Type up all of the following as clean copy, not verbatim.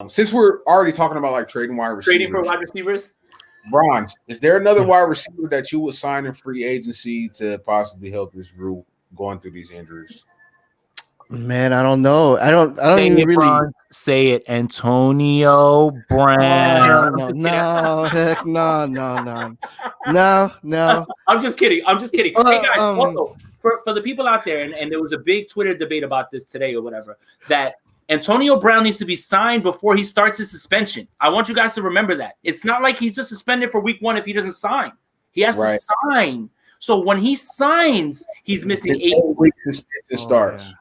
since we're already talking about like trading wide receivers, Trading for wide receivers. Bronze, is there another wide receiver that you would sign in free agency to possibly help this group going through these injuries? Man, I don't know. I don't even really Bronze, say it. Antonio Brown. No, heck no. I'm just kidding. Hey guys, also for the people out there, and there was a big Twitter debate about this today or whatever, that Antonio Brown needs to be signed before he starts his suspension. I want you guys to remember that. It's not like he's just suspended for week 1 if he doesn't sign. He has to sign. So when he signs, he's missing 8 weeks. Suspension starts.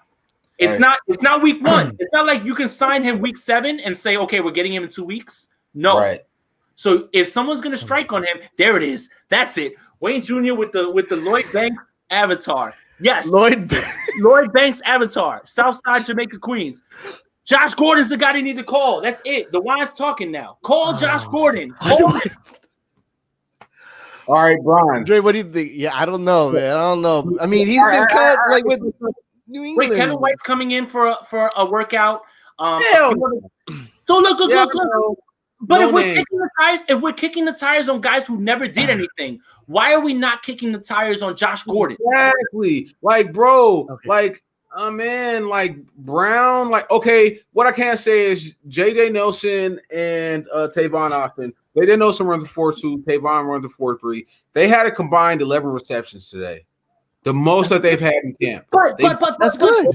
Yeah. It's not week 1. It's not like you can sign him week 7 and say, okay, we're getting him in 2 weeks. No. Right. So if someone's gonna strike on him, there it is. That's it. Wayne Jr. with the Lloyd Banks avatar. Yes, Lloyd Banks avatar. Southside Jamaica Queens. Josh Gordon's the guy they need to call. That's it. The wine's talking now. Call Josh Gordon. Call him. All right, Brian. Dre, what do you think? Yeah, I don't know, man. I don't know. I mean, he's been cut like with New England. Wait, Kevin White's coming in for a workout. So look. But if we're kicking the tires on guys who never did anything, why are we not kicking the tires on Josh Gordon? Exactly. Like, bro, like Brown, like, okay, what I can't say is JJ Nelson and Tavon Austin. JJ Nelson runs a 4.2, Tavon runs a 4.3. They had a combined 11 receptions today. The most that they've had in camp. But that's good.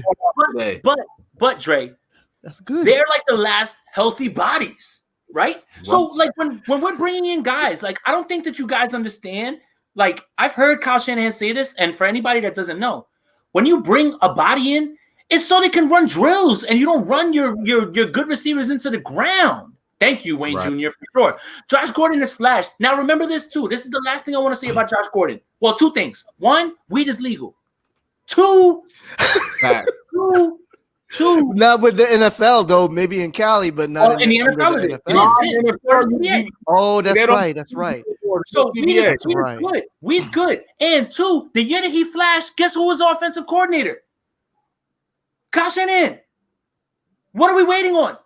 But Dre, that's good. They're like the last healthy bodies. Right? So, like, when we're bringing in guys, like, I don't think that you guys understand. Like, I've heard Kyle Shanahan say this, and for anybody that doesn't know, when you bring a body in, it's so they can run drills, and you don't run your good receivers into the ground. Thank you, Wayne Jr., for sure. Josh Gordon has flashed. Now, remember this, too. This is the last thing I want to say about Josh Gordon. Well, 2 things. 1, weed is legal. 2, not with the NFL though, maybe in Cali, but not in the NFL. Oh, that's right. That's right. So weed's good. And 2, the year that he flashed, guess who was the offensive coordinator? Kyle Shanahan. What are we waiting on?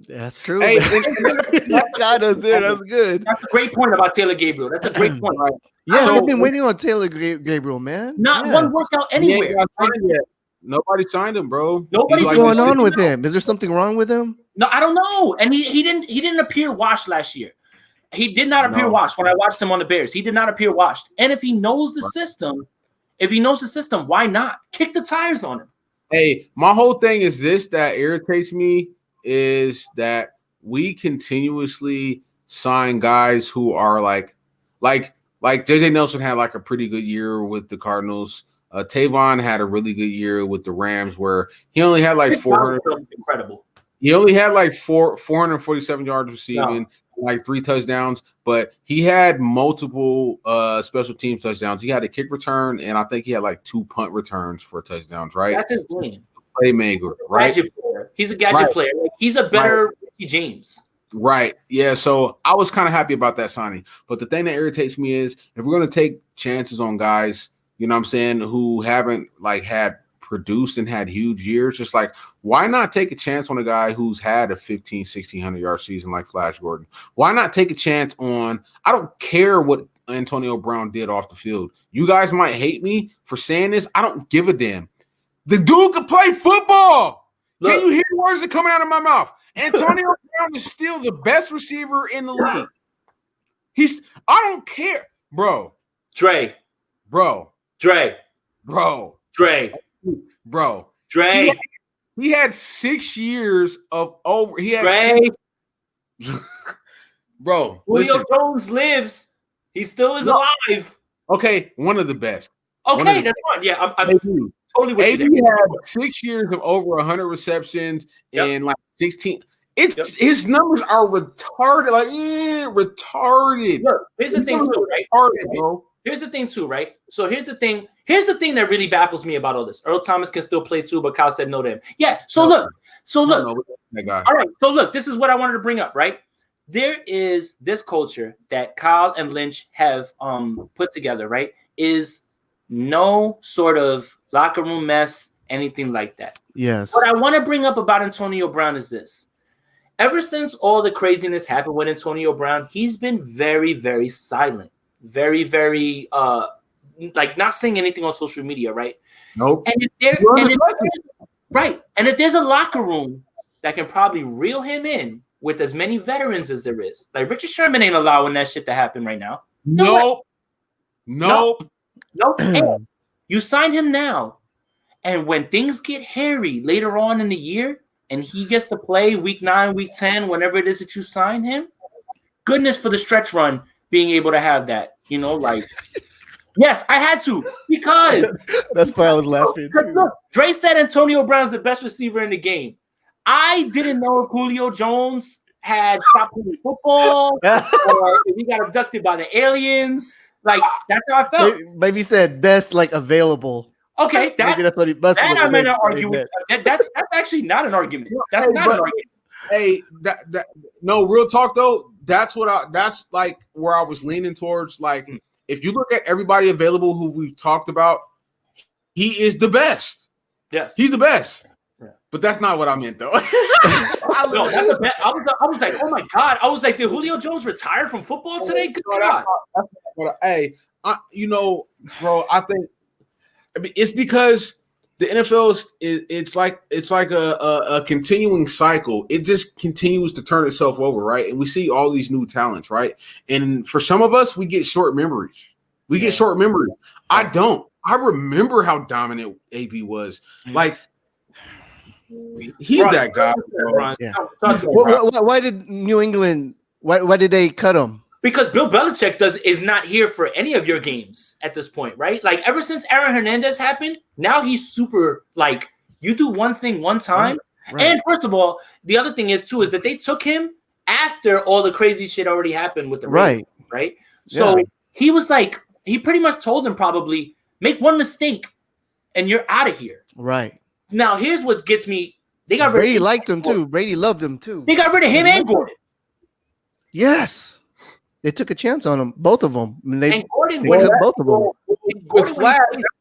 That's true. Hey, that's good. That's a great point about Taylor Gabriel. That's a great point. Yeah, so, they've been waiting on Taylor Gabriel, man. Not one workout anywhere. Nobody signed him, bro. What's going on with him? Is there something wrong with him? No, I don't know. And he didn't appear washed last year. He did not appear washed when I watched him on the Bears. He did not appear washed. And if he knows the system, why not kick the tires on him? Hey, my whole thing is this that irritates me is that we continuously sign guys who are like JJ Nelson had like a pretty good year with the Cardinals. Tavon had a really good year with the Rams, where he only had like 400. Incredible. He only had like 447 yards receiving, like 3 touchdowns, but he had multiple special team touchdowns. He had a kick return, and I think he had like 2 punt returns for touchdowns. Right? That's insane. Playmaker, right? He's a gadget player. Like, he's a better Ricky James. Right. Yeah. So I was kind of happy about that signing. But the thing that irritates me is if we're going to take chances on guys, you know what I'm saying, who haven't like had produced and had huge years, just like, why not take a chance on a guy who's had a 1,600 yard season like Flash Gordon? Why not take a chance on, I don't care what Antonio Brown did off the field. You guys might hate me for saying this. I don't give a damn. The dude could play football. Look, can you hear the words that coming out of my mouth? Antonio Brown is still the best receiver in the league. I don't care, bro. Trey. He had 6 years of over. He had Trey. Bro. Julio Jones lives. He still is alive. Okay, one of the best. Okay, that's fine. Yeah, I'm totally with you. He had 6 years of over 100 receptions and like 16. His numbers are retarded. Like retarded. Look, here's the thing too, right? Here's the thing too, right? So here's the thing that really baffles me about all this. Earl Thomas can still play too, but Kyle said no to him. Yeah. So look. All right. So look, this is what I wanted to bring up, right? There is this culture that Kyle and Lynch have put together, right? Is no sort of locker room mess, anything like that. Yes. What I want to bring up about Antonio Brown is this. Ever since all the craziness happened with Antonio Brown, he's been very, very silent. Very, very like not saying anything on social media, right? Nope. And if there's a locker room that can probably reel him in with as many veterans as there is, like Richard Sherman ain't allowing that shit to happen right now. Nope. And you sign him now, and when things get hairy later on in the year, and he gets to play week 9, week 10, whenever it is that you sign him, goodness for the stretch run being able to have that, like. Yes, I had to because that's why I was laughing. Look, Dre said Antonio Brown's the best receiver in the game. I didn't know if Julio Jones had stopped playing football or if he got abducted by the aliens. Like that's how I felt. Maybe he said best like available. Okay, maybe that's what he. That I may not argue with. That's actually not an argument. That's not an argument. Hey, no real talk though. That's like where I was leaning towards. Like, if you look at everybody available who we've talked about, he is the best. Yes, he's the best. Yeah. But that's not what I meant though. No, that's a bet. I was like, oh my god. I was like, did Julio Jones retire from football today? Good God. Hey, bro, I think it's because the NFL it's like a continuing cycle. It just continues to turn itself over, right? And we see all these new talents, right? And for some of us, we get short memories. I don't. I remember how dominant AB was. Like, he's that guy. Yeah. Why did New England? Why did they cut him? Because Bill Belichick is not here for any of your games at this point, right? Like ever since Aaron Hernandez happened, now he's super like you do one thing one time. Right. And first of all, the other thing is that they took him after all the crazy shit already happened with the Ravens, right? So he was like, he pretty much told them probably make one mistake and you're out of here. Right. Now here's what gets me. They got Brady liked him too. Brady loved him too. They got rid of him and Gordon. Yes. They took a chance on them, both of them. And Gordon took both of them. With Flash,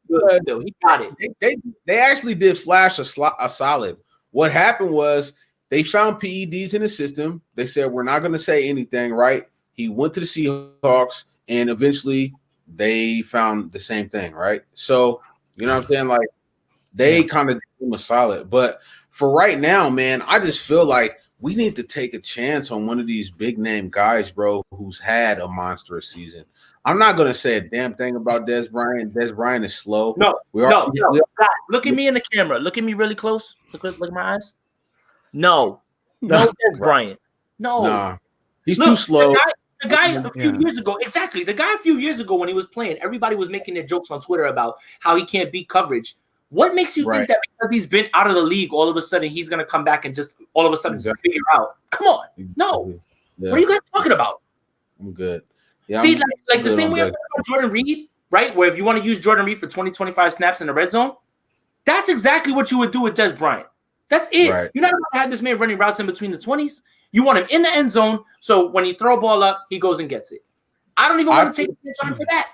he got it. They actually did Flash a solid. What happened was they found PEDs in the system. They said, we're not going to say anything, right? He went to the Seahawks, and eventually they found the same thing, right? So, you know what I'm saying? Like, they kind of did him a solid. But for right now, man, I just feel like we need to take a chance on one of these big name guys, bro, who's had a monstrous season. I'm not going to say a damn thing about Dez Bryant. Dez Bryant is slow. No. God, look at me in the camera. Look at me really close. Look at my eyes. No Dez Bryant. No. Nah. He's too slow. The guy a few years ago, exactly. The guy a few years ago when he was playing, everybody was making their jokes on Twitter about how he can't beat coverage. What makes you think that because he's been out of the league, all of a sudden he's going to come back and just all of a sudden figure out? Come on. No. Yeah. What are you guys talking about? I'm good. Yeah, see, like the same way I'm talking about Jordan Reed, right? Where if you want to use Jordan Reed for 20, 25 snaps in the red zone, that's exactly what you would do with Dez Bryant. That's it. Right. You're not going to have this man running routes in between the 20s. You want him in the end zone, so when you throw a ball up, he goes and gets it. I don't even want to take a chance on him for that.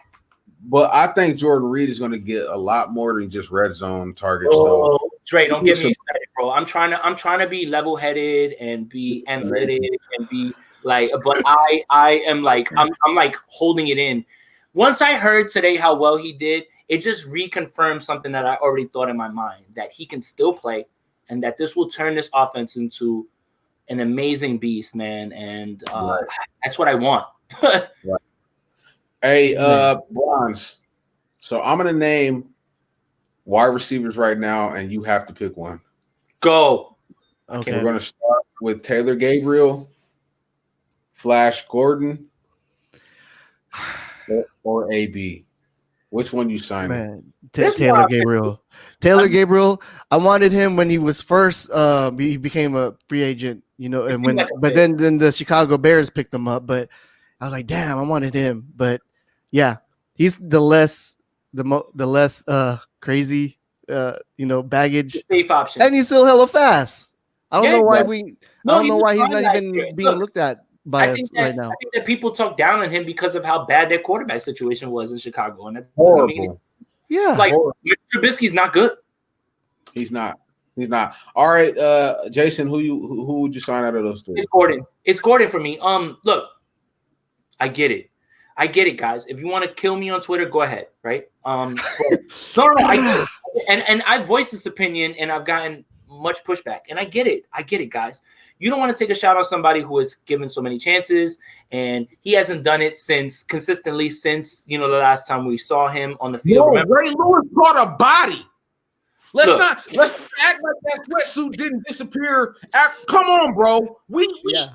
But I think Jordan Reed is going to get a lot more than just red zone targets. though. Trey, don't get me excited, bro. I'm trying to be level-headed and be analytic and be like, but I am like I'm like holding it in. Once I heard today how well he did, it just reconfirmed something that I already thought in my mind, that he can still play and that this will turn this offense into an amazing beast, man. And that's what I want. Hey, Bronze. So I'm gonna name wide receivers right now, and you have to pick one. Go. Okay. We're gonna start with Taylor Gabriel, Flash Gordon, or AB. Which one you signing? Man, Taylor Gabriel. Taylor Gabriel. I wanted him when he was first. He became a free agent, but then the Chicago Bears picked him up. But I was like, damn, I wanted him. But yeah, he's the less crazy, baggage. Safe option, and he's still hella fast. I don't know why he's not even being looked at by us right now. I think that people talk down on him because of how bad their quarterback situation was in Chicago, and horrible. Like Trubisky's not good. He's not. He's not. All right, Jason, who would you sign out of those three? It's Gordon. It's Gordon for me. Look, I get it. I get it, guys. If you want to kill me on Twitter, go ahead, right? No, I get it. And I've voiced this opinion, and I've gotten much pushback, and I get it. I get it, guys. You don't want to take a shot on somebody who has given so many chances, and he hasn't done it consistently since the last time we saw him on the field. No, Ray Lewis caught a body. Let's act like that sweatsuit didn't disappear. Come on, bro.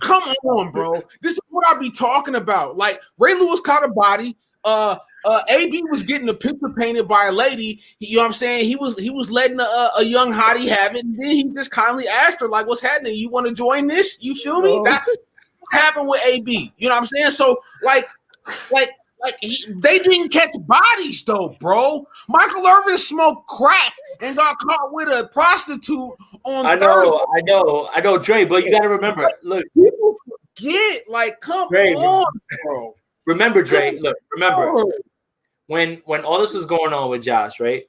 Come on, bro. This is what I be talking about. Like Ray Lewis caught a body. AB was getting a picture painted by a lady. You know what I'm saying? He was letting a young hottie have it. And then he just kindly asked her, like, what's happening? You want to join this? You feel me? That's what happened with AB. You know what I'm saying? So they didn't catch bodies though, bro. Michael Irvin smoked crack and got caught with a prostitute on Thursday. I know, Trey, but you got to remember, look, people forget, like, come on, bro. Remember, Trey, remember when all this was going on with Josh, right?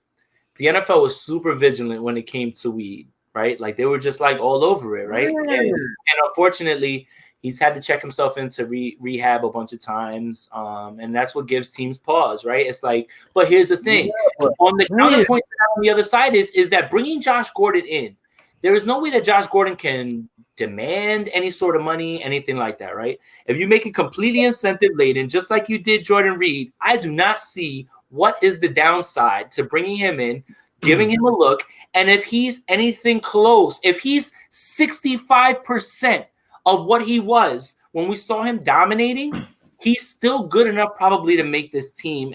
The NFL was super vigilant when it came to weed, right? Like they were just like all over it, right? And unfortunately, he's had to check himself into rehab a bunch of times, and that's what gives teams pause, right? It's like, but here's the thing. On the counterpoint to that on the other side is that bringing Josh Gordon in, there is no way that Josh Gordon can demand any sort of money, anything like that, right? If you make it completely incentive-laden, just like you did Jordan Reed, I do not see what is the downside to bringing him in, giving him a look, and if he's anything close, if he's 65% of what he was when we saw him dominating, he's still good enough probably to make this team.